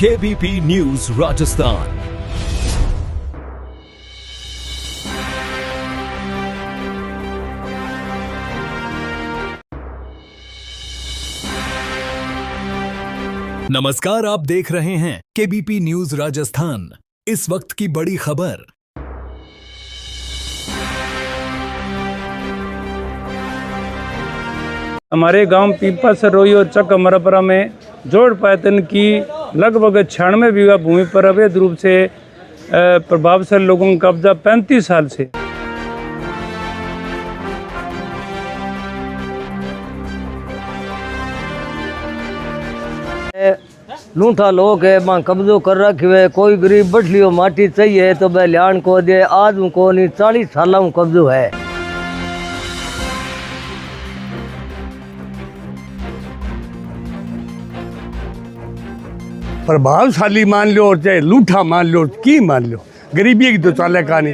KBP news Rajasthan. नमस्कार, आप देख रहे हैं केबीपी न्यूज राजस्थान। इस वक्त की बड़ी खबर। हमारे गांव पीपा सरोई और चक अमरापुरा में जोड़ पायतन की लगभग 96 बीघा भूमि पर अवैध रूप से प्रभावशाली लोगों का कब्जा 35 साल से। लूठा लोग है मां कब्जो कर रखे हुए। कोई गरीब बैठ लियो माटी चाहिए तो बलियान को दे। आज उनको नहीं 40 साल कब्जो है। प्रभावशाली मान लो और चाहे लूठा मान लो, की मान लो, गरीबी की तो चाले कहानी।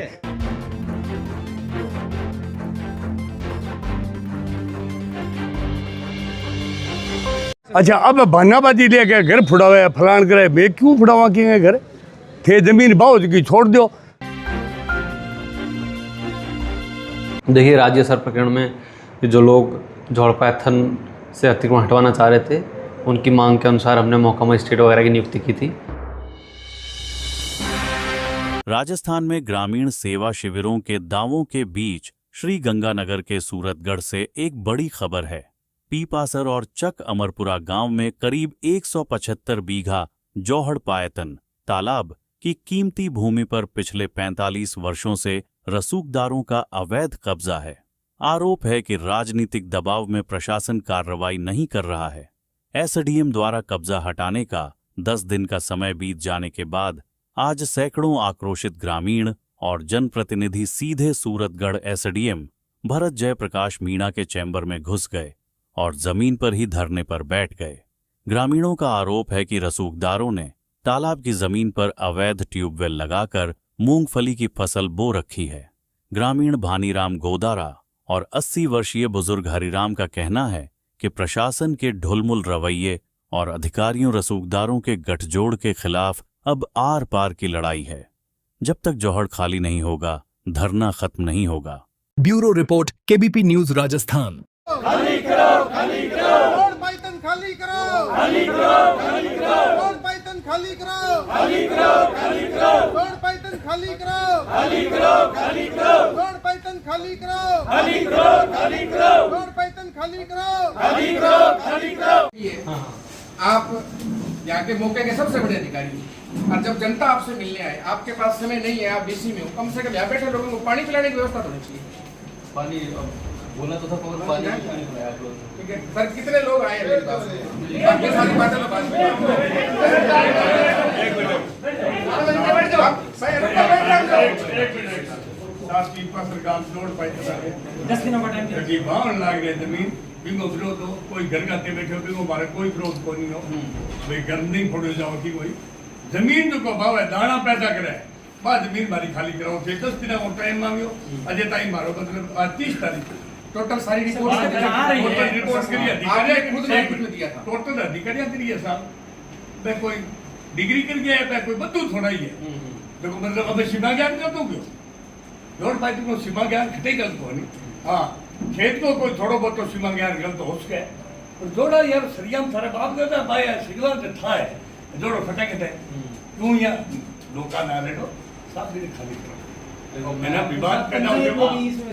अच्छा, अब बहानाबाजी लेके घर फुड़ावे फलान करे। मैं क्यों फुड़ावा कि घर थे जमीन बाउज की छोड़ दो। देखिए, राज्य सर प्रकरण में जो लोग जोड़ पायथन से अतिक्रमण हटवाना चाह रहे थे, उनकी मांग के अनुसार हमने महकमा मजिस्ट्रेट वगैरह की नियुक्ति की थी। राजस्थान में ग्रामीण सेवा शिविरों के दावों के बीच श्री गंगानगर के सूरतगढ़ से एक बड़ी खबर है। पीपासर और चक अमरपुरा गांव में करीब 175 बीघा जौहड़ पायतन तालाब की कीमती भूमि पर पिछले 45 वर्षों से रसूखदारों का अवैध कब्जा है। आरोप है कि राजनीतिक दबाव में प्रशासन कार्रवाई नहीं कर रहा है। एसडीएम द्वारा कब्जा हटाने का 10 दिन का समय बीत जाने के बाद आज सैकड़ों आक्रोशित ग्रामीण और जनप्रतिनिधि सीधे सूरतगढ़ एसडीएम भरत जयप्रकाश मीणा के चैम्बर में घुस गए और जमीन पर ही धरने पर बैठ गए। ग्रामीणों का आरोप है कि रसूखदारों ने तालाब की जमीन पर अवैध ट्यूबवेल लगाकर मूंगफली की फसल बो रखी है। ग्रामीण भानीराम गोदारा और 80 वर्षीय बुजुर्ग हरिराम का कहना है कि प्रशासन के ढुलमुल रवैये और अधिकारियों रसूखदारों के गठजोड़ के खिलाफ अब आर पार की लड़ाई है। जब तक जौहड़ खाली नहीं होगा, धरना खत्म नहीं होगा। Bureau report, KBP news Rajasthan. खाली करो, खाली करो, रोड पायतन खाली करो, खाली करो, खाली करो, रोड पायतन खाली करो, खाली करो, खाली करो, रोड पायतन खाली करो, खाली करो, खाली करो, रोड पायतन खाली करो, खाली करो, खाली करो, रोड पायतन खाली करो, खाली करो, खाली करो। आप यहाँ के मौके के सबसे बड़े अधिकारी, और जब जनता आपसे मिलने आए, आपके पास समय नहीं है, आप बीसी में हो, कम से कम यहाँ बैठे लोगों को पानी पिलाने की व्यवस्था होनी चाहिए। पानी बोला तो था, पानी ठीक है सर। कितने लोग आए मेरे पास? बाकी सारी बातें तो बाद में। कोई घर का बैठे हो, हमारा कोई विरोध को नहीं हो भाई। घर नहीं फोड़ो जाओ कि कोई जमीन जो को भाव है दाना पैदा करे, बाद जमीन मारी खाली कराओ। 10 दिन को टाइम मांगो, अजय टाइम मारो, मतलब आज 30 तारीख टोटल सारी रिपोर्ट टोटल अधिकारी दिए साहब। मैं कोई डिग्री कर गया है, कोई बदू थोड़ा ही है। देखो मतलब अब सीमा ज्ञान कर दोगे, रोड पाइप को सीमा ज्ञान खटे गलत हो नहीं। हाँ, खेत को कोई थोड़ा बहुत तो सीमा ज्ञान गलत हो सके, जोड़ा यार सरियाम सारे बाप कहता है भाई सिगला था है जोड़ो फटे कहते क्यों यहाँ लोका ना रेडो साफ दिन खाली करो। मैंने विवाद करना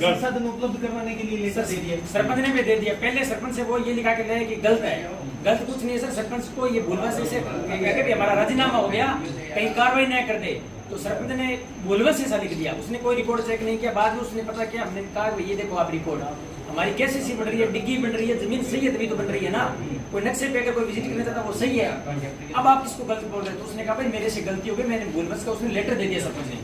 संसाधन उपलब्ध करवाने के लिए लेटर दे दिया, सरपंच ने भी दे दिया। पहले सरपंच से वो ये लिखा के लाए कि गलत है, गलत कुछ नहीं है सर। सरपंच को ये भूलवश से भी हमारा राजीनामा हो गया, कहीं कार्रवाई नहीं कर दे, तो सरपंच ने भूलवश ऐसा लिख दिया। उसने कोई रिपोर्ट चेक नहीं किया, बाद में उसने पता किया। हमने कहा ये देखो आप रिपोर्ट हमारी कैसी सी बन रही है, डिग्गी बन रही है, जमीन सही है तभी तो बन रही है ना। कोई नक्शे पे अगर कोई विजिट करना चाहता वो सही है, अब आप इसको गलत बोल रहे हैं। तो उसने कहा भाई मेरे से गलती हो गई, मैंने भूलवश का, उसने लेटर दे दिया सरपंच ने।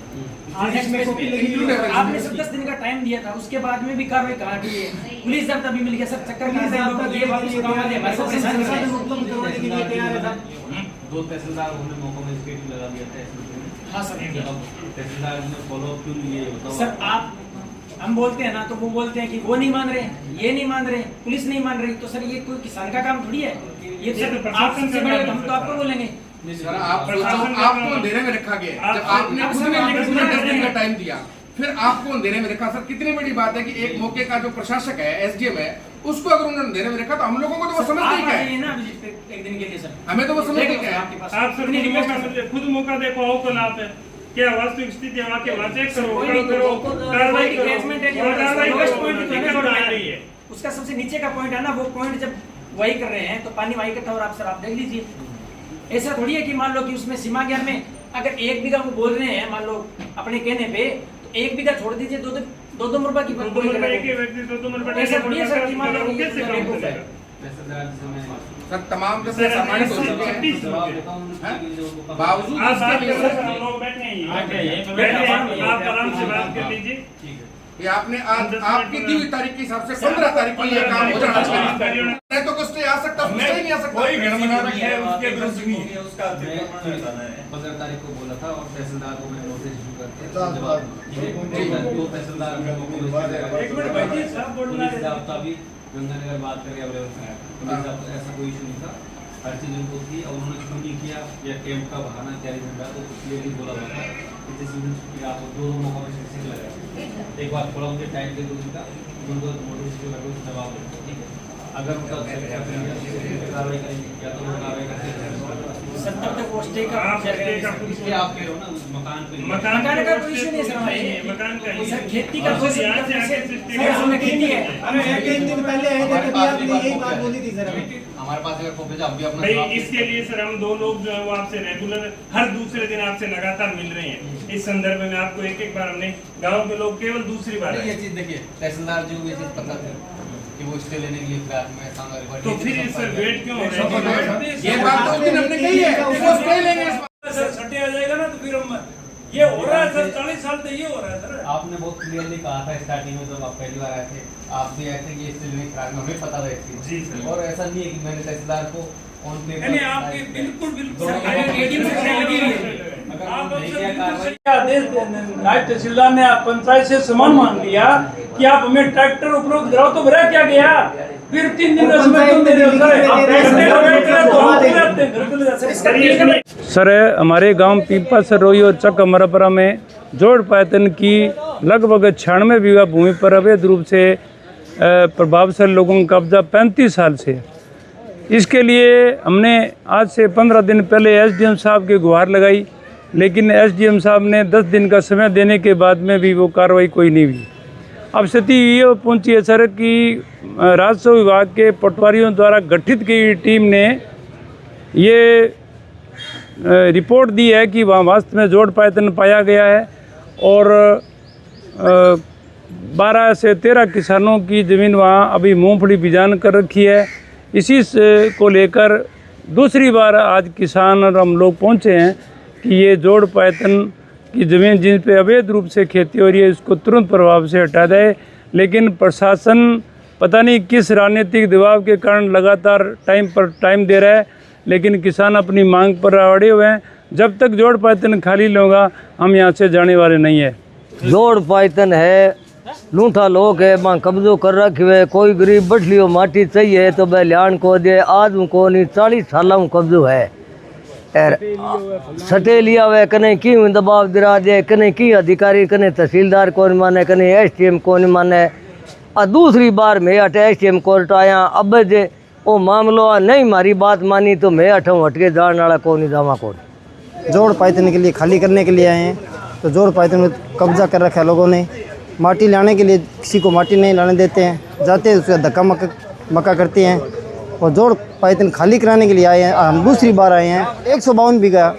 आपने सब 10 दिन का टाइम दिया था, उसके बाद में भी कार्रवाई कहाँ की है? पुलिस जब तभी मिल गया सब चक्कर ये दो तहसीलदार उन्होंने मौका में स्केट लगा दिया था। हाँ सर, तहसीलदार ने फॉलो अप क्यों लिए बताओ सर। आप हम बोलते हैं ना तो वो बोलते हैं कि वो नहीं मान रहे, ये नहीं मान रहे, पुलिस नहीं मान रही। तो सर ये कोई किसान का काम थोड़ी है, ये तो आप सबसे बड़े, हम तो आपको बोलेंगे सर आपको अंधेरे में रखा गया, जब आपने खुद ने 10 दिन का टाइम दिया, फिर आपको अंधेरे में रखा। सर कितनी बड़ी बात है कि एक मौके का जो प्रशासक है, एसडीएम है, उसको अगर उन्होंने अंधेरे में रखा तो हम लोगों को तो वो समझ नहीं क्या है ना एक दिन के लिए सर, हमें तो वो समझ नहीं क्या है। आप सर खुद मौका देखो, आओ कल आप क्या वास्तविक स्थिति है, आके वहाँ चेक करो, कार्रवाई करो। उसका सबसे नीचे का पॉइंट है ना, वो पॉइंट जब वही कर रहे हैं तो पानी वही इकट्ठा हो रहा है। सर आप देख लीजिए, ऐसा थोड़ी है कि मान लो कि उसमें सीमा ज्ञान में अगर 1 बीघा वो बोल रहे हैं, मान लो अपने कहने पे, तो 1 बीघा छोड़ दीजिए, दो मुरबा की एक ही व्यक्ति दो मुरबा ऐसा थोड़ी है सर कि मान लो कैसे काम बेवकूफ है। सर तमाम जो प्रमाणित हो चुके हैं, बावजूद आप इसके लिए आप आराम से बात कर लीजिए। ये आपने आज आपकी दी हुई तारीख के हिसाब से 15 तारीख को ये काम हो जाना चाहिए। नहीं तो कुछ आ सकता, कुछ नहीं आ सकता। कोई घर बना रखा है उसके विरुद्ध नहीं है। 15 तारीख को बोला था और तहसीलदार को मैं नोटिस इशू करके जवाब दो तहसीलदार अभी गंगानगर बात करके अवेलेबल ऐसा कोई इशू नहीं था, हर चीज उनको थी। और उन्होंने क्यों नहीं किया या कैंप का बहाना तैयारी कर रहा, तो क्लियरली बोला हुआ था कि आपको 2 मौका में शिक्षक लगा, एक बार थोड़ा मुझे टाइम दे दो उनका, उनको नोटिस इशू कर दो, जवाब दो, ठीक है। अगर उनका कार्रवाई करेंगे या तो वो कार्रवाई करते सर तब तक वो स्टे का आप कह रहे हो ना उस मकान पे, मकान का कोई इशू नहीं सर हमारे, मकान का सर खेती का कोई यहाँ से आगे सर हमें खेती है। हमें एक दिन पहले आए थे तभी आपने यही बात बोली थी सर हमें। हमारे पास अगर कॉपी आप भी अपना भाई इसके लिए सर हम 2 लोग जो है वो आपसे रेगुलर हर दूसरे दिन आपसे लगातार मिल रहे हैं। इस संदर्भ में आपको एक बार हमने, गांव के लोग केवल दूसरी बार ये चीज देखिए, तहसीलदार जी को ये चीज पता थी कि वो स्टे लेने के लिए फिलहाल में सामने, तो फिर इस सर वेट क्यों हो रहा है? ये बात तो उस दिन हमने कही है कि वो स्टे लेंगे इस बात। सर छठे आ जाएगा ना तो फिर हम ये हो रहा है सर, 40 साल से ये हो रहा है सर। आपने बहुत क्लियरली कहा था स्टार्टिंग में जब आप पहली बार आए थे, आप भी आए थे कि स्टे लेने के हमें पता था इस चीज। जी सर। और ऐसा नहीं है कि मैंने तहसीलदार को ऑन पेपर, नहीं आपकी बिल्कुल आज तहसीलदार ने पंचायत से सामान मांग लिया कि आप हमें ट्रैक्टर उपलब्ध कराओ, तो भरा क्या गया? फिर 3 दिन का समय क्यों दे रहे हो सर? हमारे गांव पीपा सरोई और चक अमरापुरा में जोड़ पायतन की लगभग 96 बीघा भूमि पर अवैध रूप से प्रभावशाली लोगों का कब्जा 35 साल से है। इसके लिए हमने आज से 15 दिन पहले एसडीएम साहब की गुहार लगाई, लेकिन एसडीएम साहब ने 10 दिन का समय देने के बाद में भी वो कार्रवाई कोई नहीं हुई। अब स्थिति ये पहुंची है सर कि राजस्व विभाग के पटवारियों द्वारा गठित की गई टीम ने ये रिपोर्ट दी है कि वहाँ वास्तव में जोड़ पायतन पाया गया है और 12 से 13 किसानों की ज़मीन वहाँ अभी मूंगफली बिजान कर रखी है। इसी को लेकर दूसरी बार आज किसान और हम लोग पहुँचे हैं कि ये जोड़ पायतन की ज़मीन जिन पे अवैध रूप से खेती हो रही है इसको तुरंत प्रभाव से हटा दे। लेकिन प्रशासन पता नहीं किस राजनीतिक दबाव के कारण लगातार टाइम दे रहा है, लेकिन किसान अपनी मांग पर अड़े हुए हैं। जब तक जोड़ पायतन खाली नहीं होगा हम यहाँ से जाने वाले नहीं है। जोड़ पायतन है, लूठा लोग है, मां कब्जो कर रखे हुए, कोई गरीब बठलियो माटी चाहिए तो बलियान को दे, आज को नहीं 40 साल कब्जो है। सटे लिया हुआ कने की दबाव दिरा दे, कने की अधिकारी कने तहसीलदार को नहीं माने, कने एसटीएम को नहीं माने। और दूसरी बार मैं अट एसटीएम कोर्ट आया, अब जे वो मामलो नहीं मारी बात मानी तो मैं अठों हटके जाने वाला को नहीं जावा को। जोड़ पायतन के लिए खाली करने के लिए आए हैं, तो जोड़ पायतन में कब्जा कर रखा है लोगों ने। माटी लाने के लिए किसी को माटी नहीं लाने देते हैं, जाते हैं उसका धक्का मक्का करते हैं। और जोड़ पायतन खाली कराने के लिए आए हैं, हम दूसरी बार आए हैं। 152 बीघा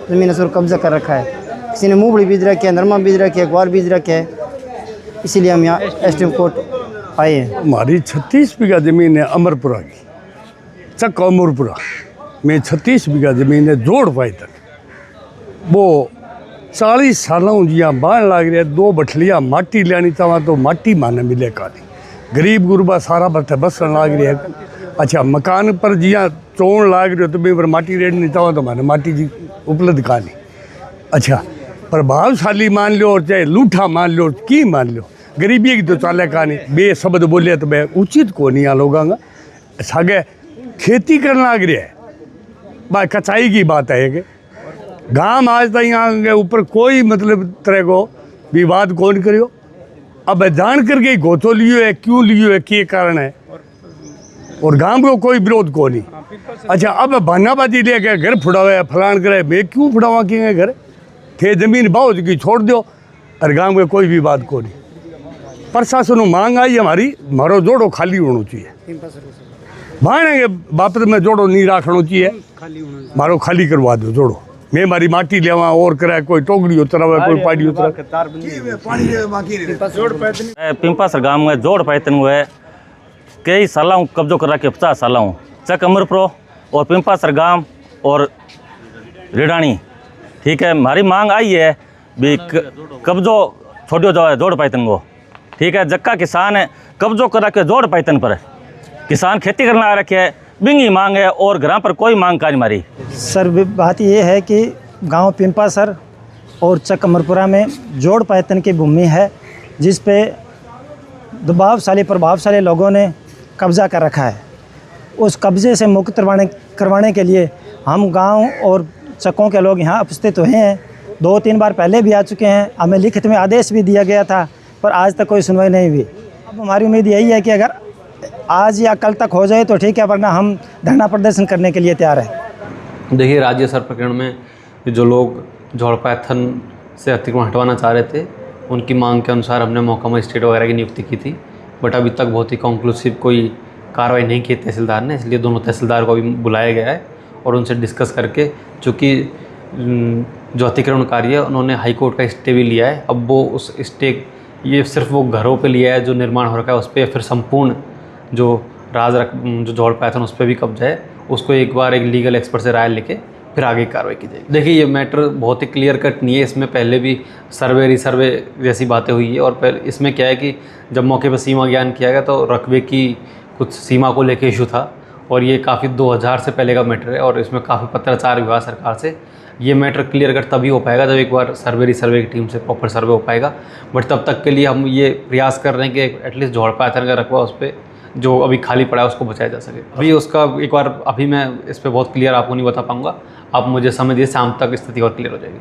ज़मीन इस पर कब्जा कर रखा है। किसी ने मूंगफली बीज रखी है, नरमा बीज रखी है, ग्वार बीज रखे है, इसीलिए हम यहाँ एसडीएम कोर्ट आए हैं। हमारी 36 बीघा ज़मीन है अमरपुरा की, चक अमरपुरा में 36 बीघा ज़मीन है जोड़ पायतन। वो 40 सालों जिया बाढ़ लाग रहा है, 2 बठलिया माटी लेनी चाहवा तो माटी माने मिले का नहीं। गरीब गुरबा सारा बथे बसन लाग रही है। अच्छा मकान पर जिया चोण लाग रही हो तो बे पर माटी रेड नहीं चाहवा तो माने माटी जी उपलब्ध का नहीं। अच्छा प्रभावशाली मान लो और चाहे लूठा मान लो की मान लो, गरीबी की तो चाले का नहीं। बे शब्द बोले तो बे उचित को नहीं आ लोग सागे खेती करना लाग रहा है। बात कचाई की बात है कि गांव आज तक यहाँ के ऊपर कोई मतलब तरह को विवाद कौन करियो। अब जान करके गोचो लियो है, क्यों लियो है, क्या कारण है, और गांव को कोई विरोध को नहीं। अच्छा अब बहानाबाजी लेके घर फुड़ावे फलान करे, मैं क्यों फुड़ावा कि घर थे जमीन बाउज की छोड़ दो, और गांव में कोई विवाद को नहीं। प्रशासन को मांग आई हमारी, मारो जोड़ो खाली होना चाहिए, भाने वापस में जोड़ो नहीं रखना चाहिए, मारो खाली करवा दो जोड़ो। मैं मारी माटी लेवा और कराए, कोई टोकरी उतरावे, कोई पाड़ी उतरावे। पिंपासर गांव में जोड़ पैतन हुए कई साल कब्जो कर रखे, 50 साल चक अमरपुरो और पिंपासर गांव और रिडानी। ठीक है, हमारी मांग आई है भी कब्जो छोड़ो जाए जोड़ पैतन को। ठीक है, जक्का किसान है कब्जो कर रखे जोड़ पैतन पर, किसान खेती करना आ रखे है, बिंगी मांग है और घर पर कोई मांग काज मारी। सर बात ये है कि गांव पिंपासर और चक अमरपुरा में जोड़ पैतन की भूमि है, जिस पे दबावशाली प्रभावशाली लोगों ने कब्जा कर रखा है। उस कब्जे से मुक्त करवाने के लिए हम गांव और चकों के लोग यहाँ उपस्थित हुए हैं। 2-3 बार पहले भी आ चुके हैं, हमें लिखित में आदेश भी दिया गया था, पर आज तक कोई सुनवाई नहीं हुई। अब हमारी उम्मीद यही है कि अगर आज या कल तक हो जाए तो ठीक है, वरना हम धरना प्रदर्शन करने के लिए तैयार हैं। देखिए, राज्य स्तर प्रकरण में जो लोग जोड़ पैथन से अतिक्रमण हटवाना चाह रहे थे, उनकी मांग के अनुसार हमने महकमा मजिस्ट्रेट वगैरह की नियुक्ति की थी, बट अभी तक बहुत ही कंक्लूसिव कोई कार्रवाई नहीं की तहसीलदार ने। इसलिए दोनों तहसीलदार को अभी बुलाया गया है और उनसे डिस्कस करके, चूँकि जो अतिक्रमणकारी है उन्होंने हाई कोर्ट का स्टे भी लिया है, अब वो उस स्टे ये सिर्फ वो घरों पे लिया है जो निर्माण हो रखा है उस पर, या फिर संपूर्ण जो जो जोड़ पैथन उस पर भी कब्जा है, उसको एक बार एक लीगल एक्सपर्ट से राय लेके फिर आगे कार्रवाई की जाएगी। देखिए, ये मैटर बहुत ही क्लियर कट नहीं है, इसमें पहले भी सर्वे रिसर्वे जैसी बातें हुई है, और फिर इसमें क्या है कि जब मौके पर सीमा ज्ञान किया गया तो रकबे की कुछ सीमा को लेके इशू था, और ये काफ़ी 2000 से पहले का मैटर है, और इसमें काफ़ी पत्राचार हुआ सरकार से। ये मैटर क्लियर कट तभी हो पाएगा जब एक बार सर्वे रिसर्वे की टीम से प्रॉपर सर्वे हो पाएगा, बट तब तक के लिए हम ये प्रयास कर रहे हैं कि एटलीस्ट जोड़ पैथन का रकबा उस पर जो अभी खाली पड़ा है उसको बचाया जा सके। अभी उसका एक बार अभी मैं इस पर बहुत क्लियर आपको नहीं बता पाऊँगा, आप मुझे समय दिए, शाम तक स्थिति और क्लियर हो जाएगी।